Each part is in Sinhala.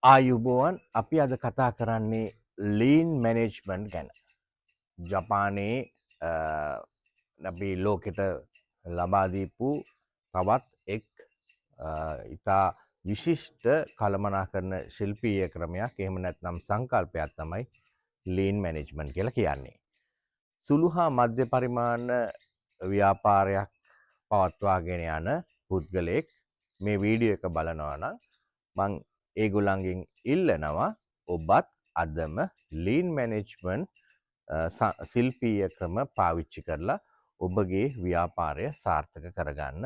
ආයුබෝවන් අපි අද කතා කරන්නේ ලීන් මැනේජ්මන්ට් ගැන. ජපානයේ අපි ලෝකෙට ලබා දීපු තවත් එක් ඉතා විශිෂ්ට කළමනාකරන ශිල්පීය ක්‍රමයක්, එහෙම නැත්නම් සංකල්පයක් තමයි ලීන් මැනේජ්මන්ට් කියලා කියන්නේ. සුළු හා මධ්‍ය පරිමාණ ව්‍යාපාරයක් පවත්වාගෙන යන පුද්ගලයෙක් මේ වීඩියෝ එක බලනවා නම් මං ඒගොල්ලන්ගෙන් ඉල්ලනවා ඔබත් අදම ලීන් මැනේජ්මන්ට් ශිල්පීය ක්‍රම පාවිච්චි කරලා ඔබගේ ව්‍යාපාරය සාර්ථක කරගන්න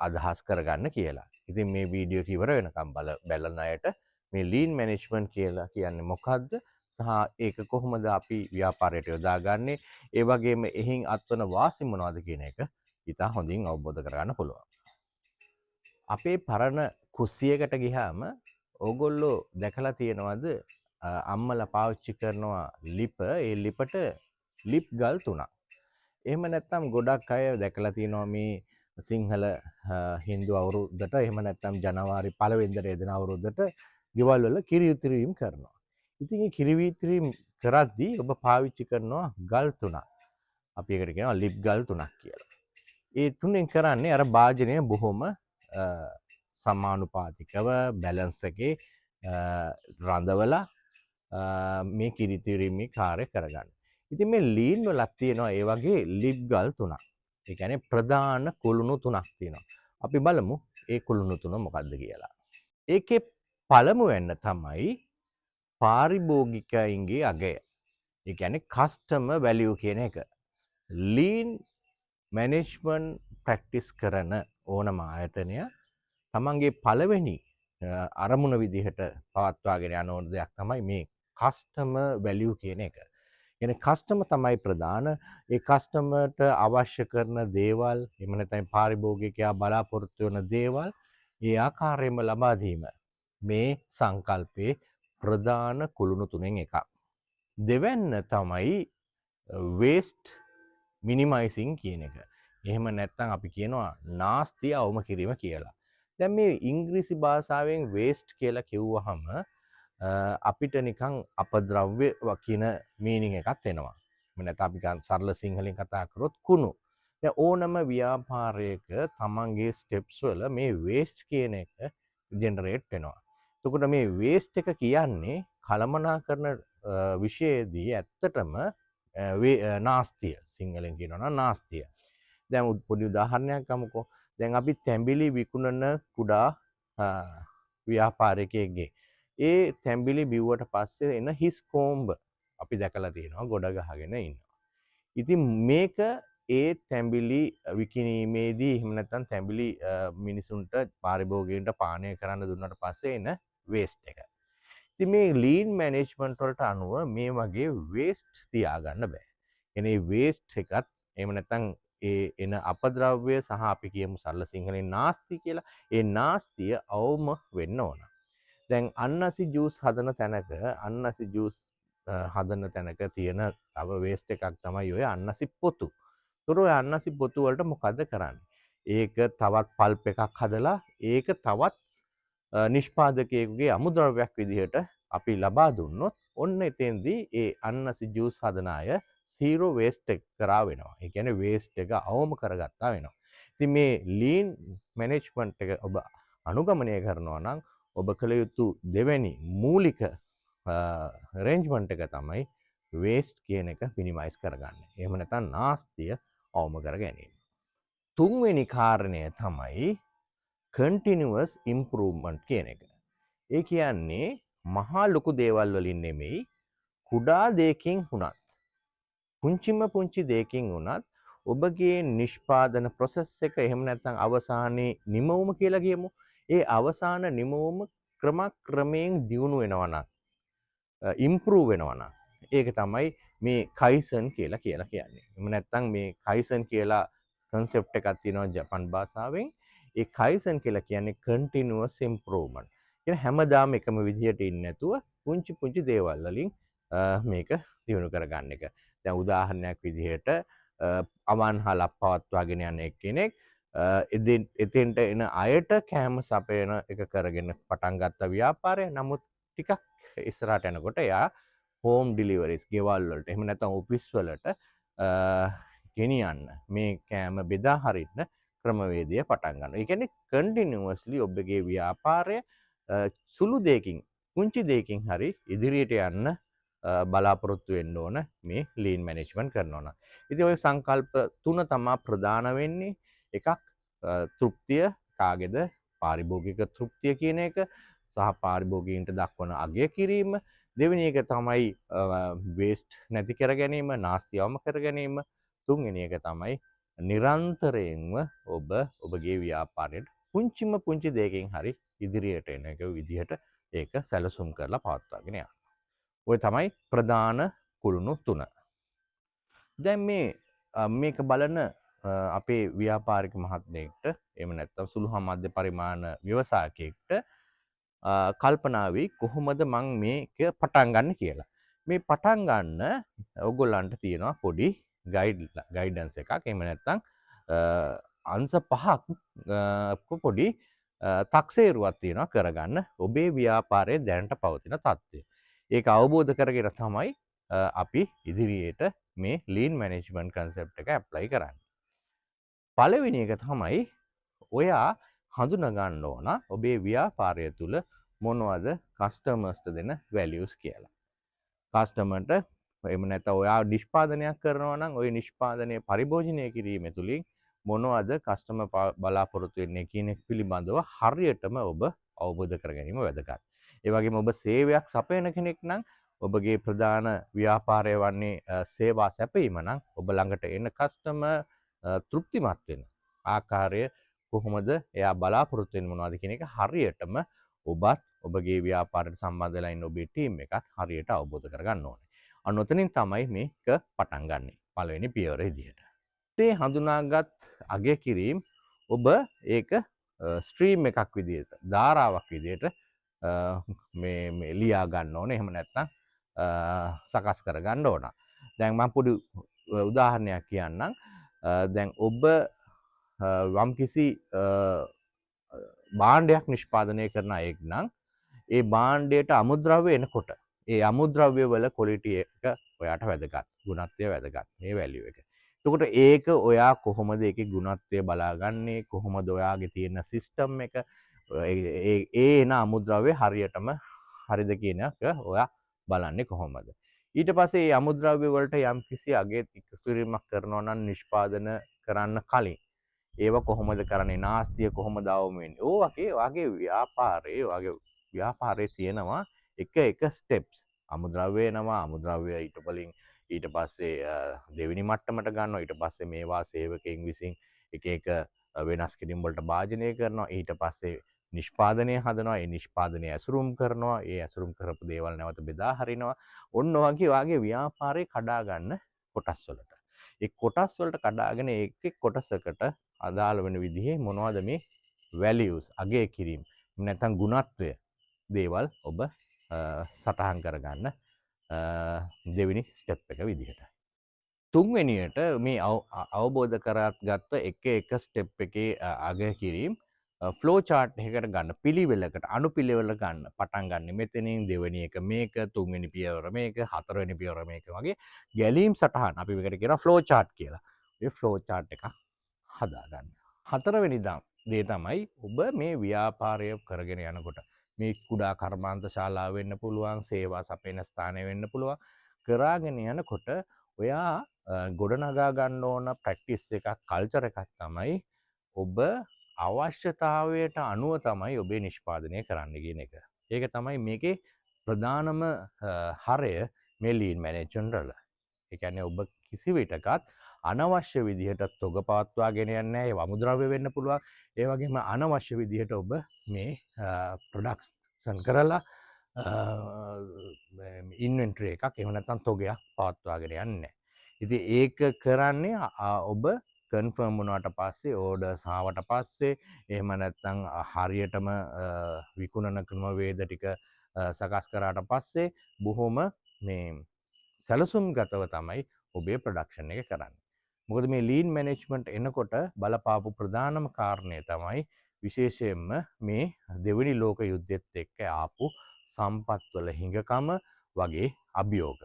අදහස් කරගන්න කියලා. ඉතින් මේ වීඩියෝ ඉවර වෙනකම් බලන අයට මේ ලීන් මැනේජ්මන්ට් කියලා කියන්නේ මොකක්ද සහ ඒක කොහොමද අපි ව්‍යාපාරයට යොදාගන්නේ, ඒ වගේම එහින් අත්වන වාසි මොනවද කියන එක ඉතා හොඳින් අවබෝධ කරගන්න පුළුවන්. අපේ පරණ කුස්සියකට ගිහාම ඕගොල්ලෝ දැකලා තියෙනවද අම්මලා පාවිච්චි කරනවා ලිප, ඒ ලිපට ලිප් ගල් 3ක්. එහෙම නැත්නම් ගොඩක් අය දැකලා තියෙනවා මේ සිංහල හින්දු අවුරුද්දට, එහෙම නැත්නම් ජනවාරි 1 වෙනිදාට එදෙන අවුරුද්දට ගෙවල් වල කිරි උතිරීම් කරනවා. ඉතින් මේ කිරි උතිරීම් කරද්දී ඔබ පාවිච්චි කරනවා ගල් 3ක්. අපි ඒකට කියනවා ලිප් ගල් 3ක් කියලා. ඒ තුනෙන් කරන්නේ අර භාජනය බොහොම සමානුපාතිකව බැලන්ස් එකේ රඳවලා මේ කිරිතිරීමේ කාර්ය කරගන්න. ඉතින් මේ ලීන් වලක් තියෙනවා ඒ වගේ ලිප් ගල් 3ක්. ඒ කියන්නේ ප්‍රධාන කුළුණු 3ක් තියෙනවා. අපි බලමු ඒ කුළුණු 3 මොකක්ද කියලා. ඒකේ පළමු වෙන්න තමයි පාරිභෝගිකයින්ගේ අගය. ඒ කියන්නේ කස්ටමර් වැලියු කියන එක. ලීන් මැනේජ්මන්ට් ප්‍රැක්ටිස් කරන ඕනම ආයතනය තමන්ගේ පළවෙනි අරමුණ විදිහට පවත්වාගෙන යන ඕන දෙයක් තමයි මේ කස්ටමර් වැලියු කියන එක. කියන්නේ කස්ටමර් තමයි ප්‍රධාන. ඒ කස්ටමර්ට අවශ්‍ය කරන දේවල්, එහෙම නැත්නම් පාරිභෝගිකයා බලාපොරොත්තු වෙන දේවල් ඒ ආකාරයෙන්ම ලබා දීම මේ සංකල්පයේ ප්‍රධාන කුළුණු තුනෙන් එකක්. දෙවැන්න තමයි වේස්ට් මිනිමයිසින් කියන එක. එහෙම නැත්නම් අපි කියනවා නාස්තිය අවම කිරීම කියලා. දැන් මේ ඉංග්‍රීසි භාෂාවෙන් වේස්ට් කියලා කිව්වහම අපිට නිකන් අපද්‍රව්‍ය කියන මීනින් එකක් එනවා. එහෙම නැත්නම් අපි සරල සිංහලෙන් කතා කරොත් කුණු. දැන් ඕනම ව්‍යාපාරයක තමන්ගේ ස්ටෙප්ස් වල මේ වේස්ට් කියන එක ජෙනරේට් වෙනවා. එතකොට මේ වේස්ට් එක කියන්නේ කළමනාකරන විෂයේදී ඇත්තටම නාස්තිය, සිංහලෙන් කියනවා නම් නාස්තිය. දැන් පොඩි උදාහරණයක් ගමුකෝ. දැන් අපි තැඹිලි විකුණන කුඩා ව්‍යාපාරිකයෙක්ගේ ඒ තැඹිලි බිව්වට පස්සේ එන හිස් කෝම්බ අපි දැකලා තියෙනවා ගොඩ ගහගෙන ඉන්නවා. ඉතින් මේක ඒ තැඹිලි විකිණීමේදී, එහෙම නැත්නම් තැඹිලි මිනිසුන්ට පාරිභෝගිකයන්ට පානය කරන්න දුන්නාට පස්සේ එන වේස්ට් එක. ඉතින් මේ ලීන් මැනේජ්මන්ට් වලට අනුව මේ වගේ වේස්ට් තියාගන්න බෑ. එනේ වේස්ට් එකත්, එහෙම නැත්නම් ඒ එන අපද්‍රව්‍ය සහ අපි කියමු සරල සිංහලෙන් නාස්ති කියලා. ඒ නාස්තිය අවම වෙන්න ඕන. දැන් අන්නසි ජූස් හදන තැනක හදන තැනක තියෙන තව වේස්ට් එකක් තමයි ඔය අන්නසි පොතු. ඒතර ඔය අන්නසි පොතු වලට මොකද කරන්නේ? ඒක තවත් පල්ප් එකක් හදලා ඒක තවත් නිෂ්පාදකයෙකුගේ අමුද්‍රව්‍යයක් විදිහට අපි ලබා දුන්නොත් ඔන්න එතෙන්දී ඒ අන්නසි ජූස් හදන අය සීරෝ වේස්ට් එක කරා වෙනවා. ඒ කියන්නේ වේස්ට් එක අවම කරගත්තා වෙනවා. ඉතින් මේ ලීන් මැනේජ්මන්ට් එක ඔබ අනුගමනය කරනවා නම් ඔබ කළ යුතු දෙවැනි මූලික රේන්ජ්මන්ට් එක තමයි වේස්ට් කියන එක මිනිමයිස් කරගන්න. එහෙම නැත්නම් නාස්තිය අවම කර ගැනීම. තුන්වෙනි කාරණය තමයි කන්ටිනියස් ඉම්ප්‍රූව්මන්ට් කියන එක. ඒ කියන්නේ මහා ලොකු දේවල් වලින් නෙමෙයි, කුඩා දෙයකින් වුණත්, පුංචිම පුංචි දෙයකින් වුණත් ඔබගේ නිෂ්පාදන ප්‍රොසෙස් එක, එහෙම නැත්නම් අවසානයේ නිමවුම කියලා කියමු. ඒ අවසාන නිමවුම ක්‍රමයෙන් දියුණු වෙනවා නම්, ඉම්ප්‍රූව් වෙනවා නම්, ඒක තමයි මේ කයිසන් කියලා කියන්නේ. එහෙම නැත්නම් මේ කයිසන් කියලා concept එකක් තියෙනවා ජපන් භාෂාවෙන්. ඒ කයිසන් කියලා කියන්නේ continuous improvement. කියන හැමදාම එකම විදිහට ඉන්නේ නැතුව පුංචි පුංචි දේවල් වලින් මේක දියුණු කරගන්න එක. දැන් උදාහරණයක් විදිහට අවන්හලක් පවත්වාගෙන යන එක්කෙනෙක් එතෙන්ට එන අයට කෑම සපයන එක කරගෙන පටන් ගත්ත ව්‍යාපාරය. නමුත් ටිකක් ඉස්සරහට යනකොට එයා හෝම් ඩිලිවරිස් ගෙවල් වලට එහෙම නැත්නම් ඔෆිස් වලට ගෙනියන්න මේ කෑම බෙදා හරින්න ක්‍රමවේදය පටන් ගන්නවා. ඒ කියන්නේ කන්ටිනියුවස්ලි ඔබගේ ව්‍යාපාරය සුළු දෙයකින් පුංචි දෙයකින් හරි ඉදිරියට යන්න බලාපොරොත්තු වෙන්න ඕන මේ ලීන් මැනේජ්මන්ට් කරනවා නම්. ඉතින් ওই සංකල්ප තුන තමයි ප්‍රධාන වෙන්නේ. එකක් තෘප්තිය කාගේද පාරිභෝගික තෘප්තිය කියන එක සහ පාරිභෝගීන්ට දක්වන අගය කිරීම. දෙවෙනි එක තමයි වේස්ට් නැති කර ගැනීම, නාස්ති අවම කර ගැනීම. තුන්වෙනි එක තමයි නිරන්තරයෙන්ම ඔබගේ ව්‍යාපාරයට පුංචි දෙයකින් හරි ඉදිරියට එන එක විදිහට ඒක සැලසුම් කරලා පවත්වාගෙන යන්න. ඔය තමයි ප්‍රධාන කුළුණු තුන. දැන් මේක බලන අපේ ව්‍යාපාරික මහත්මයෙක්ට එහෙම නැත්නම් සුළු හා මධ්‍ය පරිමාණ ව්‍යවසායකයෙක්ට කල්පනා වෙයි කොහොමද මං මේක පටන් ගන්න කියලා. මේ පටන් ගන්න ඔයගොල්ලන්ට තියෙනවා පොඩි ගයිඩන්ස් එකක්. එහෙම නැත්නම් අංශ පහක් පොඩි තක්සේරුවක් තියෙනවා කරගන්න ඔබේ ව්‍යාපාරයේ දැනට පවතින තත්ත්වය. ඒක අවබෝධ කරගෙන තමයි අපි ඉදිරියට මේ ලීන් මැනේජ්මන්ට් කන්සෙප්ට් එක ඇප්ලයි කරන්නේ. පළවෙනි එක තමයි ඔයා හඳුනා ගන්න ඕන ඔබේ ව්‍යාපාරය තුල මොනවද කස්ටමර්ස්ට දෙන වැලියුස් කියලා. කස්ටමර්ට එහෙම නැත්නම් ඔයා නිෂ්පාදනයක් කරනවා නම් ওই නිෂ්පාදනය පරිභෝජනය කිරීම තුළින් මොනවද කස්ටමර් බලාපොරොත්තු වෙන්නේ කියන එක පිළිබඳව හරියටම ඔබ අවබෝධ කර ගැනීම වැදගත්. ඒ වගේම ඔබ සේවයක් සපයන කෙනෙක් නම් ඔබගේ ප්‍රධාන ව්‍යාපාරය වන්නේ සේවා සැපීම නම් ඔබ ළඟට එන කස්ටමර් තෘප්තිමත් වෙන ආකාරය කොහොමද එයා බලාපොරොත්තු වෙන්නේ මොනවද කියන එක හරියටම ඔබත් ඔබගේ ව්‍යාපාරයට සම්බන්ධ වෙලා ඉන්න ඔබේ ටීම් එකත් හරියට අවබෝධ කරගන්න ඕනේ. අන්න ඔතනින් තමයි මේක පටන් ගන්නෙ. පළවෙනි පියවර විදිහට. ඒ හඳුනාගත් අගය කිරීම ඔබ ඒක ස්ට්‍රීම් එකක් විදිහට ධාරාවක් විදිහට මේ ලියා ගන්න ඕනේ. එහෙම නැත්නම් සකස් කර ගන්න ඕන. දැන් මම පොඩි උදාහරණයක් කියන්නම්. දැන් ඔබ යම්කිසි භාණ්ඩයක් නිෂ්පාදනය කරන අයෙක් නම් ඒ භාණ්ඩයට අමුද්‍රව්‍ය එනකොට ඒ අමුද්‍රව්‍ය වල ක්වොලිටි එක ඔයාට වැදගත්. ගුණත්වය වැදගත්. මේ වැලියු එක. එතකොට ඒක ඔයා කොහොමද ඒකේ ගුණත්වය බලාගන්නේ? කොහොමද ඔයාගේ තියෙන සිස්ටම් එක ඒ එන අමුද්‍රව්‍ය හරියටම හරිද කියන එක ඔයා බලන්නේ කොහොමද? ඊට පස්සේ මේ අමුද්‍රව්‍ය වලට යම්කිසි අගය එකතු කිරීමක් කරනවා නම් නිෂ්පාදන කරන්න කලින් ඒව කොහොමද කරන්නේ? නාස්තිය කොහොමද අවම වෙන්නේ? ඔයාගේ ව්‍යාපාරයේ තියෙනවා එක ස්ටෙප්ස්. අමුද්‍රව්‍ය එනවා, අමුද්‍රව්‍ය ඊට පස්සේ දෙවෙනි මට්ටමට ගන්නවා. ඊට පස්සේ මේවා සේවකයන් විසින් එක වෙනස් කිරීම් වලට භාජනය කරනවා. ඊට පස්සේ නිෂ්පාදනය හදනවා. ඒ නිෂ්පාදනය ඇසුරුම් කරනවා. ඒ ඇසුරුම් කරපු දේවල් නැවත බෙදා හරිනවා. ඔන්න ඔයාගේ ව්‍යාපාරේ කඩා ගන්න කොටස් වලට. ඒ කොටස් වලට කඩාගෙන එක් කොටසකට අදාළ වෙන විදිහේ මොනවද මේ වැලියුස් අගය කිරීම නැත්නම් ගුණත්වය දේවල් ඔබ සටහන් කරගන්න දෙවෙනි ස්ටෙප් එක විදිහට. තුන්වෙනියට මේ අවබෝධ කරගත්ත එක ස්ටෙප් එකේ අගය කිරීම ෆ්ලෝ චාර්ට් එකකට ගන්න පිළිවෙලකට අනුපිළිවෙල ගන්න පටන් ගන්න. මෙතනින් දෙවෙනි එක මේක, තුන්වෙනි පියවර මේක, හතරවෙනි පියවර මේක වගේ ගැලීම් සටහන් අපි මේකට කියනවා ෆ්ලෝ චාර්ට් කියලා. මේ ෆ්ලෝ චාර්ට් එක හදාගන්න. හතරවෙනි දේ තමයි ඔබ මේ ව්‍යාපාරය කරගෙන යනකොට මේ කුඩා කර්මාන්ත ශාලාව වෙන්න පුළුවන්, සේවා සපයන ස්ථානය වෙන්න පුළුවන්. කරාගෙන යනකොට ඔයා ගොඩනගා ගන්න ඕන ප්‍රැක්ටිස් එකක්, කල්චර් එකක් තමයි ඔබ අවශ්‍යතාවයට අනුව තමයි ඔබේ නිෂ්පාදනය කරන්න කියන එක. ඒක තමයි මේකේ ප්‍රධානම හරය මේ ලීන් මැනේජ්මන්ට් වල. ඒ කියන්නේ ඔබ කිසි විටකත් අනවශ්‍ය විදිහට තොග පවත්වාගෙන යන්නේ නැහැ. ඒ අමුද්‍රව්‍ය වෙන්න පුළුවන්. ඒ වගේම අනවශ්‍ය විදිහට ඔබ මේ ප්‍රොඩක්ෂන් කරලා ඉන්වෙන්ටරි එකක් එහෙම නැත්නම් තොගයක් පවත්වාගෙන යන්නේ නැහැ. ඉතින් ඒක කරන්නේ ඔබ කන්ෆර්ම් වුණාට පස්සේ ඕඩර්ස් ආවට පස්සේ එහෙම නැත්නම් හරියටම විකුණන ක්‍රමවේද ටික සකස් කරාට පස්සේ බොහොම මේ සැලසුම්ගතව තමයි ඔබේ ප්‍රොඩක්ෂන් එක කරන්නේ. මොකද මේ ලීන් මැනේජ්මන්ට් එනකොට බලපාපු ප්‍රධානම කාරණය තමයි විශේෂයෙන්ම මේ දෙවනි ලෝක යුද්ධෙත් එක්ක ආපු සම්පත්වල හිඟකම වගේ අභියෝග.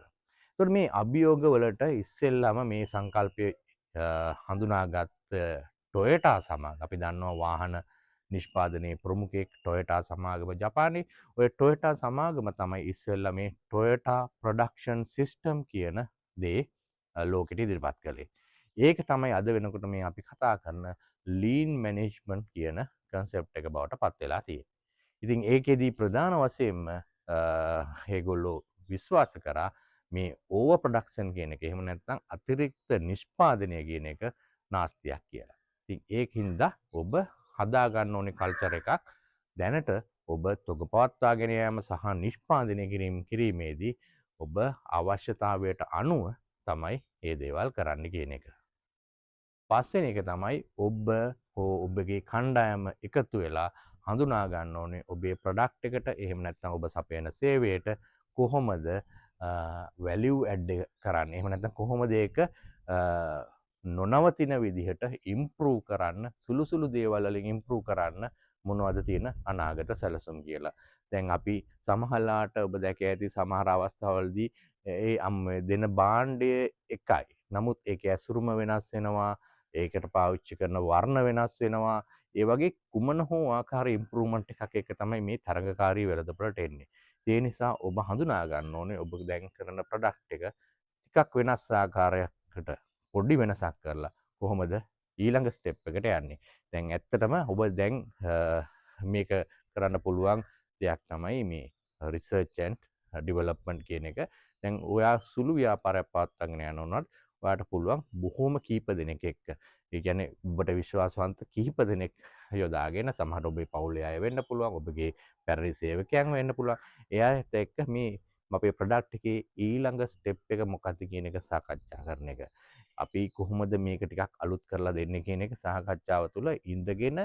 එතකොට මේ අභියෝග වලට ඉස්සෙල්ලාම මේ සංකල්පය හඳුනාගත් ටොයටා සමාගම අපි දන්නවා වාහන නිෂ්පාදනයේ ප්‍රමුඛයෙක් ටොයටා සමාගම ජපානයේ ඔය ටොයටා සමාගම තමයි ඉස්සෙල්ලා මේ ටොයටා ප්‍රොඩක්ෂන් සිස්ටම් කියන දේ ලෝකෙට ඉදිරිපත් කළේ. ඒක තමයි අද වෙනකොට මේ අපි කතා කරන ලීන් මැනේජ්මන්ට් කියන කන්සෙප්ට් එක බවට පත් වෙලා තියෙන්නේ. ඉතින් ඒකෙදී ප්‍රධාන වශයෙන්ම ඒගොල්ලෝ විශ්වාස කරා මේ ඕවර් ප්‍රොඩක්ෂන් කියන එක එහෙම නැත්නම් අතිරික්ත නිෂ්පාදනය කියන එක නාස්තියක් කියලා. ඉතින් ඒකින්ද ඔබ හදා ගන්න ඕනේ කල්චර් එකක් දැනට ඔබ තොග පවත්වාගෙන යාම සහ නිෂ්පාදනය කිරීමේදී ඔබ අවශ්‍යතාවයට අනුව තමයි මේ දේවල් කරන්න කියන එක. පස්වෙනි එක තමයි ඔබ හෝ ඔබගේ කණ්ඩායම එකතු වෙලා හඳුනා ගන්න ඕනේ ඔබේ ප්‍රොඩක්ට් එකට එහෙම නැත්නම් ඔබ සපයන සේවයට කොහොමද වැලියු ඇඩ් කරන්නේ එහෙම නැත්නම් කොහොමද ඒක නොනවතින විදිහට ඉම්ප්‍රූව් කරන්න සුළු සුළු දේවල් වලින් ඉම්ප්‍රූව් කරන්න මොනවද තියෙන අනාගත සැලසුම් කියලා. දැන් අපි සමහරලාට ඔබ දැක ඇති සමහර අවස්ථාවලදී ඒ දෙන භාණ්ඩය එකයි. නමුත් ඒකේ ඇසුරුම වෙනස් වෙනවා. ඒකට පාවිච්චි කරන වර්ණ වෙනස් වෙනවා. ඒ වගේ කුමන හෝ ආකාර ඉම්ප්‍රූව්මන්ට් එකක් එක තමයි මේ තරඟකාරී වෙළඳපොළට එන්නේ. ඒ නිසා ඔබ හඳුනා ගන්න ඕනේ ඔබ දැන් කරන ප්‍රොඩක්ට් එක ටිකක් වෙනස් ආකාරයකට පොඩි වෙනසක් කරලා කොහොමද ඊළඟ ස්ටෙප් එකට යන්නේ. දැන් ඇත්තටම ඔබ දැන් මේක කරන්න පුළුවන් දෙයක් තමයි මේ රිසර්ච් ඇන්ඩ් ඩිවලොප්මන්ට් කියන එක. දැන් ඔයා සුළු ව්‍යාපාරයක් පවත්වාගෙන යනවනොත් ඔයාට පුළුවන් බොහෝම කීප දෙනෙක් එක්ක. ඒ කියන්නේ ඔබට විශ්වාසවන්ත කීප දෙනෙක් යොදාගෙන සමහර ඔබේ පවුලේ අය වෙන්න පුළුවන්, ඔබගේ පැරණි සේවකයන් වෙන්න පුළුවන්. එයාට එක්ක මේ අපේ ප්‍රොඩක්ට් එකේ ඊළඟ ස්ටෙප් එක මොකක්ද කියන එක සාකච්ඡා කරන එක. අපි කොහොමද මේක ටිකක් අලුත් කරලා දෙන්නේ කියන එක සාකච්ඡාව තුළ ඉඳගෙන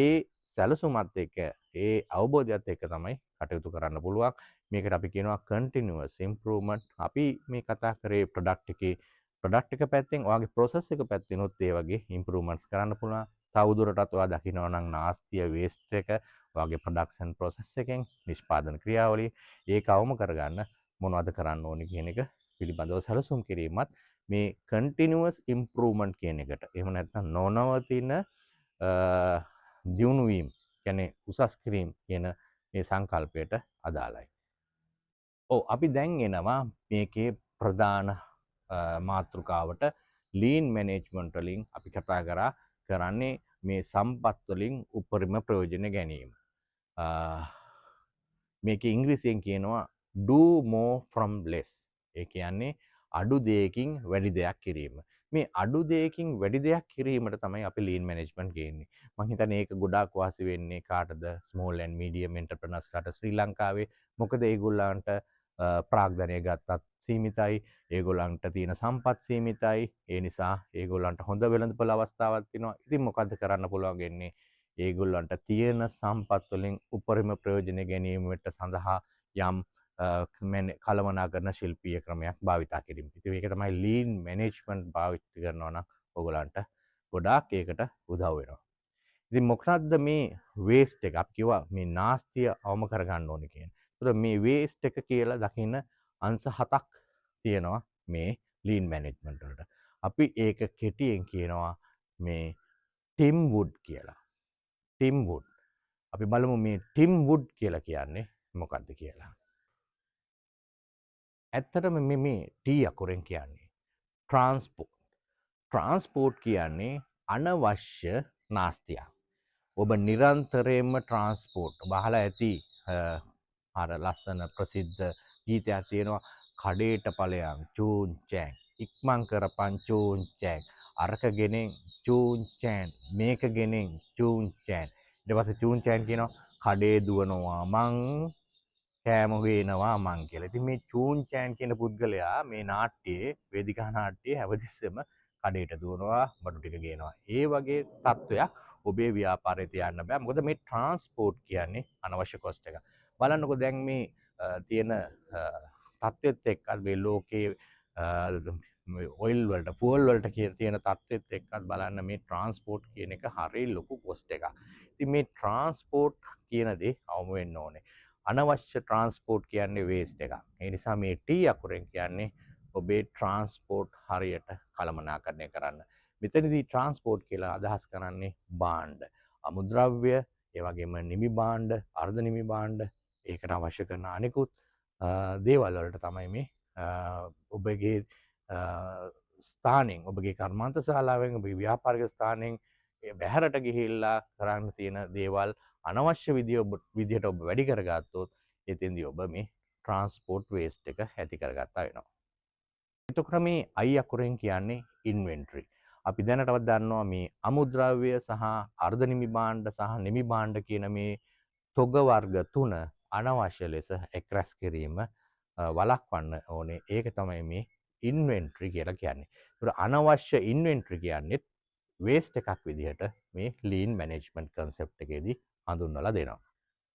ඒ සැලසුමත් එක්ක ඒ අවබෝධයත් එක්ක තමයි කටයුතු කරන්න පුළුවන්. මේකට අපි කියනවා continuous improvement. අපි මේ කතා කරේ ප්‍රොඩක්ට් එක පැත්තෙන් ඔයාගේ process එක පැත්තෙනොත් ඒ වගේ improvements කරන්න පුළුවන්. තවදුරටත් ඔයා දකිනවා නම් නාස්තිය waste එක ඔයාගේ production process එකෙන් නිෂ්පාදන ක්‍රියාවලිය ඒක අවම කරගන්න මොනවද කරන්න ඕනි කියන එක පිළිබඳව සැලසුම් කිරීමත් මේ continuous improvement කියන එකට එහෙම නැත්නම් නොනවතින දියුණු වීම කියන්නේ උසස් කිරීම කියන මේ සංකල්පයට අදාළයි. ඔව් අපි දැන් එනවා මේකේ ප්‍රධාන මාතෘකාවට ලීන් මැනේජ්මන්ට් වලින් අපි කතා කරන්නේ මේ සම්පත් වලින් උපරිම ප්‍රයෝජන ගැනීම. මේක ඉංග්‍රීසියෙන් කියනවා do more from less. ඒ කියන්නේ අඩු දෙයකින් වැඩි දෙයක් කිරීම. මේ අඩු දෙයකින් වැඩි දෙයක් කිරීමට තමයි අපි ලීන් මැනේජ්මන්ට් ගේන්නේ. මම හිතන්නේ ඒක ගොඩාක් වාසි වෙන්නේ කාටද? ස්මෝල් ඇන්ඩ් මීඩියම් එන්ටර්ප්‍රනර්ස්ලාට ශ්‍රී ලංකාවේ. මොකද ඒගොල්ලන්ට ප්‍රාග්ධනය ගත්තත් සීමිතයි. ඒගොල්ලන්ට තියෙන සම්පත් සීමිතයි. ඒ නිසා ඒගොල්ලන්ට හොඳ වෙළඳපොළ අවස්ථාවක් තියෙනවා. ඉතින් මොකද්ද කරන්න පුළුවන් වෙන්නේ? ඒගොල්ලන්ට තියෙන සම්පත් වලින් උපරිම ප්‍රයෝජන ගැනීමට සඳහා යම් කළමනාකරන ශිල්පීය ක්‍රමයක් භාවිතා කිරීම. ඉතින් ඒක තමයි ලීන් මැනේජ්මන්ට් භාවිත කරනවා නම් ඔයගලන්ට ගොඩාක් ඒකට උදව් වෙනවා. ඉතින් මොකක්ද මේ වේස්ට් එක? අපි කිව්වා මේ නාස්තිය අවම කරගන්න ඕනේ කියන. ඒතර මේ වේස්ට් එක කියලා දකින්න අංශ 7ක් තියෙනවා මේ ලීන් මැනේජ්මන්ට් වලට. අපි ඒක කෙටියෙන් කියනවා මේ ටිම් වුඩ් කියලා. Tim wood. අපි බලමු මේ ටිම් වුඩ් කියලා කියන්නේ මොකක්ද කියලා. ඇත්තටම මේ ටී අකුරෙන් කියන්නේ ට්‍රාන්ස්පෝර්ට්. ට්‍රාන්ස්පෝර්ට් කියන්නේ අනවශ්‍ය නාස්තියක්. ඔබ නිරන්තරයෙන්ම ට්‍රාන්ස්පෝර්ට් බහලා ඇති අර ලස්සන ප්‍රසිද්ධ ගීතයක් තියෙනවා කඩේට ඵලයන් චූන් චෑන් ඉක්මන් කරපන් චූන් චෑන් අරක ගෙනෙන් චූන් චෑන් මේක ගෙනෙන් චූන් චෑන් ඊට පස්සේ චූන් චෑන් කියනවා කඩේ දුවනවා මං කෑම වේනවා මං කියලා. ඉතින් මේ චූන් චෑන් කියන පුද්ගලයා මේ නාට්‍යයේ වේදිකා නාට්‍යයේ හැමතිස්සෙම කඩේට දුවනවා බඩු ටික ගේනවා. ඒ වගේ තත්ත්වයක් ඔබේ ව්‍යාපාරේ තියන්න බෑ. මොකද මේ ට්‍රාන්ස්පෝර්ට් කියන්නේ අනවශ්‍ය කොස්ට් එක. බලන්නකො දැන් මේ තියෙන තත්ත්වෙත් එක්ක මේ ලෝකයේ ඔයිල් වලට ෆුවල් වලට තියෙන තත්ත්වෙත් එක්කත් බලන්න මේ ට්‍රාන්ස්පෝර්ට් කියන එක හරිය ලොකු කොස්ට් එකක්. ඉතින් මේ ට්‍රාන්ස්පෝර්ට් කියන දේ අවම වෙන්න ඕනේ. අනවශ්‍ය ට්‍රාන්ස්පෝර්ට් කියන්නේ වේස්ට් එකක්. ඒ නිසා මේ T අකුරෙන් කියන්නේ ඔබේ ට්‍රාන්ස්පෝර්ට් හරියට කළමනාකරණය කරන්න. මෙතනදී ට්‍රාන්ස්පෝර්ට් කියලා අදහස් කරන්නේ භාණ්ඩ, අමුද්‍රව්‍ය, ඒ වගේම නිමි භාණ්ඩ, අර්ධ නිමි භාණ්ඩ, ඒකට අවශ්‍ය කරන අනිකුත් දේවල් වලට තමයි මේ ඔබගේ ස්ථානෙන් ඔබගේ කර්මාන්ත ශාලාවෙන් ඔබගේ ව්‍යාපාරික ස්ථානෙන් බැහැරට ගිහිල්ලා කරන්න තියෙන දේවල් අනවශ්‍ය විදිහට ඔබ වැඩි කරගත්තොත් එතෙන්දී ඔබ මේ ට්‍රාන්ස්පෝර්ට් වේස්ට් එක ඇති කරගත්තා වෙනවා. එතකොට මේ I අකුරෙන් කියන්නේ ඉන්වෙන්ටරි. අපි දැනටවත් දන්නවා මේ අමුද්‍රව්‍ය සහ අර්ධ නිමි භාණ්ඩ සහ නිමි භාණ්ඩ කියන මේ තොග වර්ග තුන අනවශ්‍ය ලෙස එක්රැස් කිරීම වළක්වන්න ඕනේ. ඒක තමයි මේ ඉන්වෙන්ටරි කියලා කියන්නේ. ඒකට අනවශ්‍ය ඉන්වෙන්ටරි කියන්නේ වේස්ට් එකක් විදිහට මේ ලීන් මැනේජ්මන්ට් කන්සෙප්ට් එකේදී හඳුන්වලා දෙනවා.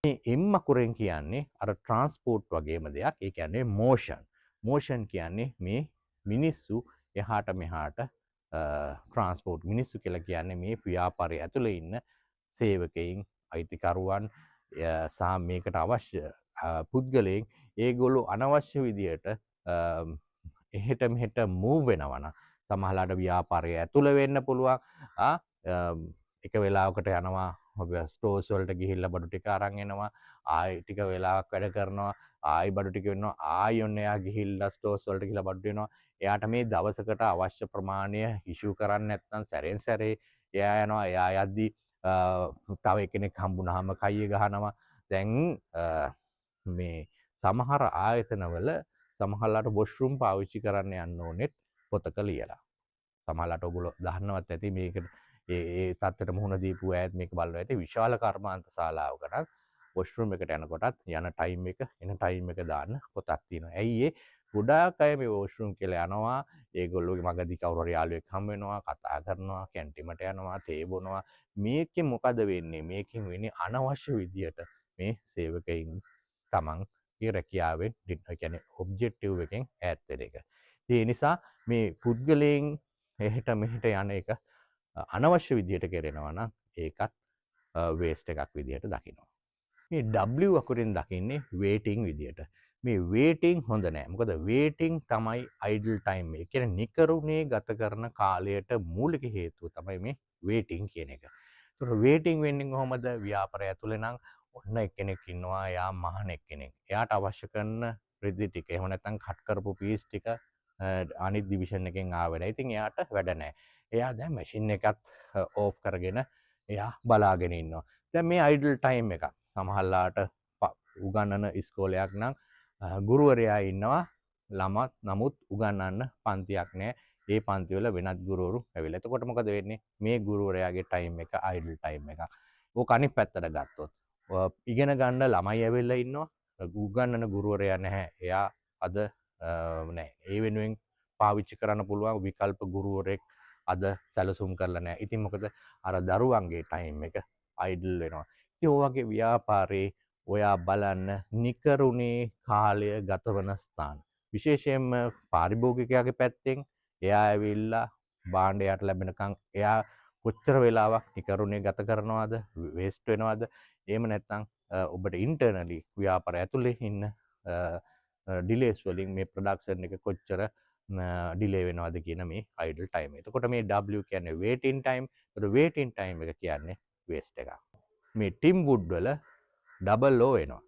මේ M අකුරෙන් කියන්නේ අර ට්‍රාන්ස්පෝර්ට් වගේම දෙයක්. ඒ කියන්නේ මෝෂන්. මෝෂන් කියන්නේ මේ මිනිස්සු එහාට මෙහාට ට්‍රාන්ස්පෝර්ට් මිනිස්සු කියලා කියන්නේ මේ ව්‍යාපාරය ඇතුළේ ඉන්න සේවකයින්, අයිතිකරුවන් සහ මේකට අවශ්‍ය පුද්ගලයන් ඒගොල්ලෝ අනවශ්‍ය විදියට එහෙට මෙහෙට මූව් වෙනවා නම් සමහරලාට ව්‍යාපාරය ඇතුළ වෙන්න පුළුවන්. එක වෙලාවකට යනවා ස්ටෝර්ස් වලට ගිහිල්ලා බඩු ටික අරන් එනවා. ආයි ටික වෙලාවක් වැඩ කරනවා. ආයි බඩු ටික වෙනවා. ආයි ඔන්න එයා ගිහිල්ලා ස්ටෝර්ස් වලට ගිහිල්ලා බඩු දෙනවා. එයාට මේ දවසකට අවශ්‍ය ප්‍රමාණය ඉෂුව කරන්න නැත්නම් සැරෙන් සැරේ එයා යනවා. එයා යද්දී තව කෙනෙක් හම්බුනහම කයිය ගහනවා. දැන් මේ සමහර ආයතනවල සමහරලාට වොෂ්රූම් පාවිච්චි කරන්න යන්න ඕනෙත් පොතක ලියලා. සමහරලාට ඔයගොල්ලෝ දන්නවත් ඇති මේකට ඒ තත්ත්වයට මුහුණ දීපු අයත් මේක බලනවා ඇති. විශාල කර්මාන්ත ශාලාවක නම් වොෂ්රූම් එකට යනකොටත් යන ටයිම් එක එන ටයිම් එක දාන්න පොතක් තියෙනවා. ඇයි ඒ ගොඩාක් අය මේ වොෂ්රූම් කියලා යනවා. ඒගොල්ලෝගේ මගදී කවුරු හරි යාළුවෙක් හම්බ වෙනවා, කතා කරනවා, කැන්ටිමට යනවා, තේ බොනවා. මේකෙන් මොකද වෙන්නේ? මේකෙන් වෙන්නේ අනවශ්‍ය විදියට මේ සේවකයින් තමන්ගේ රැකියාවෙන් කියන්නේ ඔබ්ජෙක්ටිව් එකෙන් ඈත් වෙන එක. ඒ නිසා මේ පුද්ගලයන් එහෙට මෙහෙට යන එක අනවශ්‍ය විදියට කරනවා නම් ඒකත් වේස්ට් එකක් විදියට දකිනවා. මේ W අකුරෙන් දකින්නේ වේටිං විදියට. මේ වේටිං හොඳ නෑ. මොකද වේටිං තමයි අයිඩල් ටයිම් එක. ඒ කියන්නේ නිකරුණේ ගත කරන කාලයට මූලික හේතුව තමයි මේ වේටිං කියන එක. ඒතර වේටිං වෙන්නේ කොහොමද? ව්‍යාපාරය ඇතුලේ නම් ඔන්න එක්කෙනෙක් ඉන්නවා. එයා මහණ එක්කෙනෙක්. එයාට අවශ්‍ය කරන රිදි ටික එහෙම නැත්නම් කට් කරපු පීස් ටික අනිත් ඩිවිෂන් එකෙන් ආවෙ නැහැ. ඉතින් එයාට වැඩ නැහැ. එයා දැන් මැෂින් එකත් ඕෆ් කරගෙන එයා බලාගෙන ඉන්නවා. දැන් මේ අයිඩල් ටයිම් එකක්. සමහරලාට උගන්නන ඉස්කෝලයක් නම් ගුරුවරයා ඉන්නවා. ළමත් නමුත් උගන්නන්න පන්තියක් නැහැ. ඒ පන්ති වල වෙනත් ගුරුවරු ඇවිල්ලා. එතකොට මොකද වෙන්නේ? මේ ගුරුවරයාගේ ටයිම් එක අයිඩල් ටයිම් එකක්. ඕක අනිත් පැත්තට ගත්තොත් ඉගෙන ගන්න ළමයි ඇවිල්ලා ඉන්නවා. උගන්නන ගුරුවරයා නැහැ. එයා අද නැහැ. ඒ වෙනුවෙන් පාවිච්චි කරන්න පුළුවන් විකල්ප ගුරුවරයෙක් අද සැලසුම් කරලා නැහැ. ඉතින් මොකද අර දරුවන්ගේ ටයිම් එක අයිඩල් වෙනවා. ඉතින් ඔය වගේ ව්‍යාපාරේ ඔයා බලන්න නිකරුණේ කාලය ගතවන ස්ථාන. විශේෂයෙන්ම පාරිභෝගිකයාගේ පැත්තෙන් එයා ඇවිල්ලා භාණ්ඩයට ලැබෙනකන් එයා කොච්චර වෙලාවක් නිකරුණේ ගත කරනවද? වේස්ට් වෙනවද? එහෙම නැත්නම් ඔබට ඉන්ටර්නලි ව්‍යාපාරය ඇතුලේ ඉන්න ඩිලේස් වලින් මේ ප්‍රොඩක්ෂන් එක කොච්චර ඩිලේ වෙනවද කියන මේ අයිඩල් ටයිම්. එතකොට මේ W කියන්නේ වේටින් ටයිම්. ඒතකොට වේටින් ටයිම් එක කියන්නේ වේස්ට් එකක්. මේ ටිම් වුඩ් වල ඩබල් O එනවා.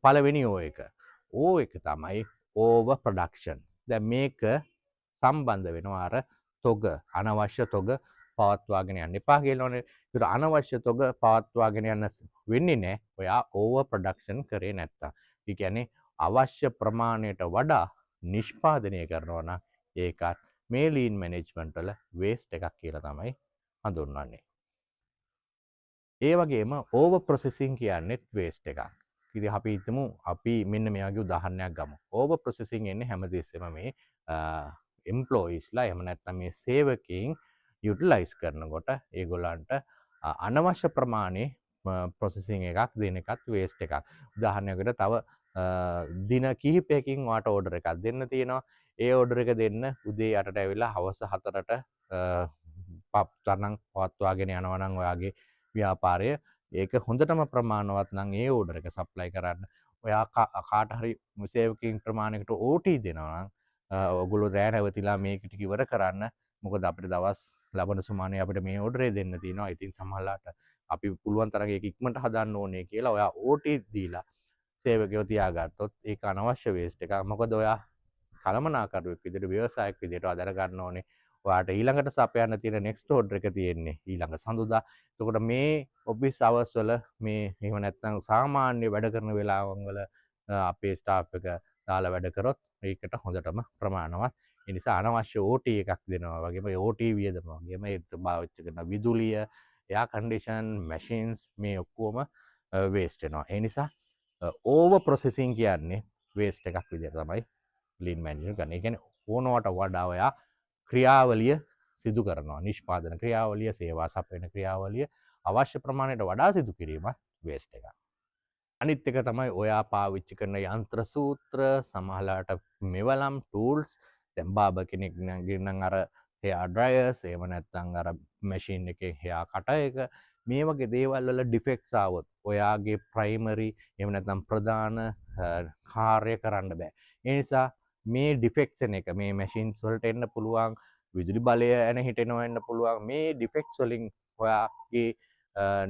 පළවෙනි O එක. O එක තමයි ඕවර් ප්‍රොඩක්ෂන්. දැන් මේක සම්බන්ධ වෙනවා අර තොග අනවශ්‍ය තොග පවත්වාගෙන යන්න එපා කියලානේ. ඒතර අනවශ්‍ය තොග පවත්වාගෙන යන්න වෙන්නේ නැහැ. ඔයා ඕවර් ප්‍රොඩක්ෂන් කරේ නැත්තම්. ඒ කියන්නේ අවශ්‍ය ප්‍රමාණයට වඩා නිෂ්පාදනය කරනවා නම් ඒකත් මේ ලීන් මැනේජ්මන්ට් වල වේස්ට් එකක් කියලා තමයි හඳුන්වන්නේ. ඒ වගේම ඕවර් ප්‍රොසෙසින් කියන්නේත් වේස්ට් එකක්. ඉතින් අපි හිතමු අපි මෙන්න මේ වගේ උදාහරණයක් ගමු. ඕවර් ප්‍රොසෙසින් එන්නේ හැමදෙස්සෙම මේ එම්ප්ලොයිස්ලා එහෙම නැත්නම් මේ සේවකයන් යුටිලයිස් කරනකොට ඒගොල්ලන්ට අනවශ්‍ය ප්‍රමාණයේ ප්‍රොසෙසින් එකක් දෙන එකත් වේස්ට් එකක්. උදාහරණයකට තව දින කිහිපයකින් වාට ඕඩර් එකක් දෙන්න තියෙනවා. ඒ ඕඩර් එක දෙන්න උදේ 8ට ඇවිල්ලා හවස 4ට පප් තරණම් පවත්වාගෙන යනවා නම් ඔයාගේ ව්‍යාපාරය ඒක හොඳටම ප්‍රමාණවත් නම් ඒ ඕඩර් එක සප්ලයි කරන්න. ඔයා කාට හරි සේවකයන් ප්‍රමාණයකට OT දෙනවා නම් ඔයගොල්ලෝ රෑ නැවතිලා මේක ටික ඉවර කරන්න. මොකද අපිට දවස් ලබන සුමානේ අපිට මේ ඕඩරේ දෙන්න තියෙනවා. ඉතින් සමහරලාට අපි පුළුවන් තරම් ඒක ඉක්මනට හදන්න ඕනේ කියලා ඔයා OT දීලා සේවකයෝ තියාගත්තොත් ඒක අනවශ්‍ය වේස්ට් එකක්. මොකද ඔයා කළමනාකරුවෙක් විදිහට ව්‍යවසායක විදිහට අදර ගන්න ඕනේ. ඔයාට ඊළඟට සපයන්න තියෙන නෙක්ස්ට් ඕඩර් එක තියෙන්නේ ඊළඟ සඳුදා. එතකොට මේ ඔෆිස් අවර්ස් වල මේ එහෙම නැත්නම් සාමාන්‍ය වැඩ කරන වෙලාවන් වල අපේ ස්ටාෆ් එක දාලා වැඩ කරොත් ඒකට හොඳටම ප්‍රමාණවත්. ඒ නිසා අනවශ්‍ය OT එකක් දෙනවා වගේම OT වියදම වගේම ඒ භාවිත කරන විදුලිය, එයා කන්ඩිෂන්, මැෂින්ස් මේ ඔක්කොම වේස්ට් වෙනවා. ඒ නිසා ඕවර් ප්‍රොසෙසින් කියන්නේ වේස්ට් එකක් විදිහට තමයි ලීන් මැනේජ්මන්ට් ගන්න. ඒ කියන්නේ ඕනවට වඩා ඔයා ක්‍රියාවලිය සිදු කරනවා. නිෂ්පාදන ක්‍රියාවලිය, සේවා සපයන ක්‍රියාවලිය අවශ්‍ය ප්‍රමාණයට වඩා සිදු කිරීම වේස්ට් එකක්. අනිත් එක තමයි ඔයා පාවිච්චි කරන යන්ත්‍ර සූත්‍ර, සමහරලාට මෙවලම් ටූල්ස්, දැන් බාබර් කෙනෙක් නම් අර හෙයා ඩ්‍රයර්ස්, එහෙම නැත්නම් අර මැෂින් එකේ හෙයා කටර් එක මේ වගේ දේවල් වල ඩිෆෙක්ට්ස් ආවොත් ඔයාගේ ප්‍රයිමරි එහෙම නැත්නම් ප්‍රධාන කාර්ය කරන්න බෑ. ඒ නිසා මේ ඩිෆෙක්ට්ස් එන එක මේ මැෂින්ස් වලට එන්න පුළුවන්, විදුලි බලය එන හිටෙනවා එන්න පුළුවන්. මේ ඩිෆෙක්ට්ස් වලින් ඔයාගේ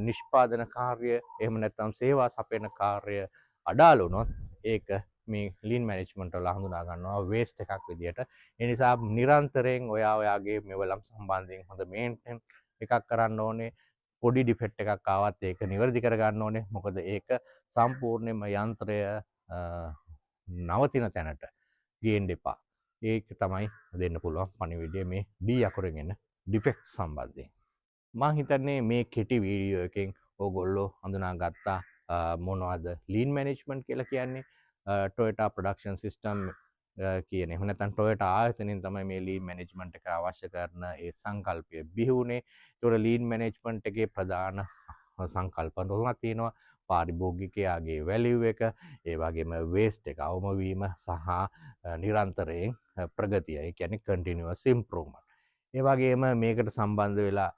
නිෂ්පාදන කාර්ය එහෙම නැත්නම් සේවා සපයන කාර්ය අඩාල වුණොත් ඒක මේ ලීන් මැනේජ්මන්ට් වල හඳුනා ගන්නවා වේස්ට් එකක් විදියට. ඒ නිසා නිරන්තරයෙන් ඔයාගේ මෙවලම් සම්බන්ධයෙන් හොඳ මේන්ටෙන් එකක් කරන්න ඕනේ. පොඩි ඩිෆෙක්ට් එකක් ආවත් ඒක නිවැරදි කරගන්න ඕනේ. මොකද ඒක සම්පූර්ණයෙන්ම යන්ත්‍රය නවතින තැනට ගේන්න එපා. ඒක තමයි දෙන්න පුළුවන් පණිවිඩය මේ B අකුරෙන් එන ඩිෆෙක්ට් සම්බන්ධයෙන්. මං හිතන්නේ මේ කෙටි වීඩියෝ එකෙන් ඕගොල්ලෝ හඳුනාගත්තා මොනවද ලීන් මැනේජ්මන්ට් කියලා කියන්නේ. ටොයෝටා ප්‍රොඩක්ෂන් සිස්ටම් කියන එහෙම නැත්නම් ටොයෝටා ආයතනයෙන් තමයි මේ ලීන් මැනේජ්මන්ට් එක අවශ්‍ය කරන ඒ සංකල්පය බිහි වුණේ. ඒතකොට ලීන් මැනේජ්මන්ට් එකේ ප්‍රධාන සංකල්ප තුනක් තියෙනවා. පාරිභෝගිකයාගේ වැලියු එක, ඒ වගේම වේස්ට් එක අවම වීම සහ නිරන්තරයෙන් ප්‍රගතිය. ඒ කියන්නේ කන්ටිනියුවස් ඉම්ප්‍රූව්මන්ට්. ඒ වගේම මේකට සම්බන්ධ වෙලා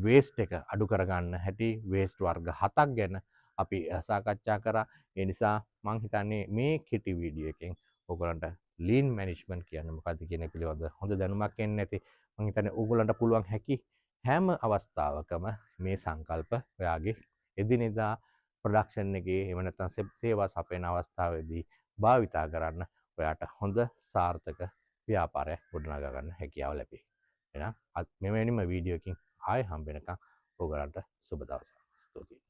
වේස්ට් එක අඩු කරගන්න හැටි වේස්ට් වර්ග 7ක් ගැන අපි සාකච්ඡා කරා. ඒ නිසා මං හිතන්නේ මේ කෙටි වීඩියෝ එකෙන් ඔයගලන්ට ලීන් මැනේජ්මන්ට් කියන්නේ මොකක්ද කියන එක පිළිබඳ හොඳ දැනුමක් එන්න ඇති. මං හිතන්නේ ඔයගලන්ට පුළුවන් හැකි හැම අවස්ථාවකම මේ සංකල්ප ඔයාගේ එදිනෙදා ප්‍රොඩක්ෂන් එකේ එහෙම නැත්නම් සේවා සපයන අවස්ථාවේදී භාවිතා කරන්න ඔයාට හොඳ සාර්ථක ව්‍යාපාරයක් ගොඩනගා ගන්න හැකියාව ලැබේ. එහෙනම් මෙවැනිම වීඩියෝ එකකින් ආයෙ හම්බ වෙනකම් ඔයගලන්ට සුබ දවසක්. ස්තුතියි.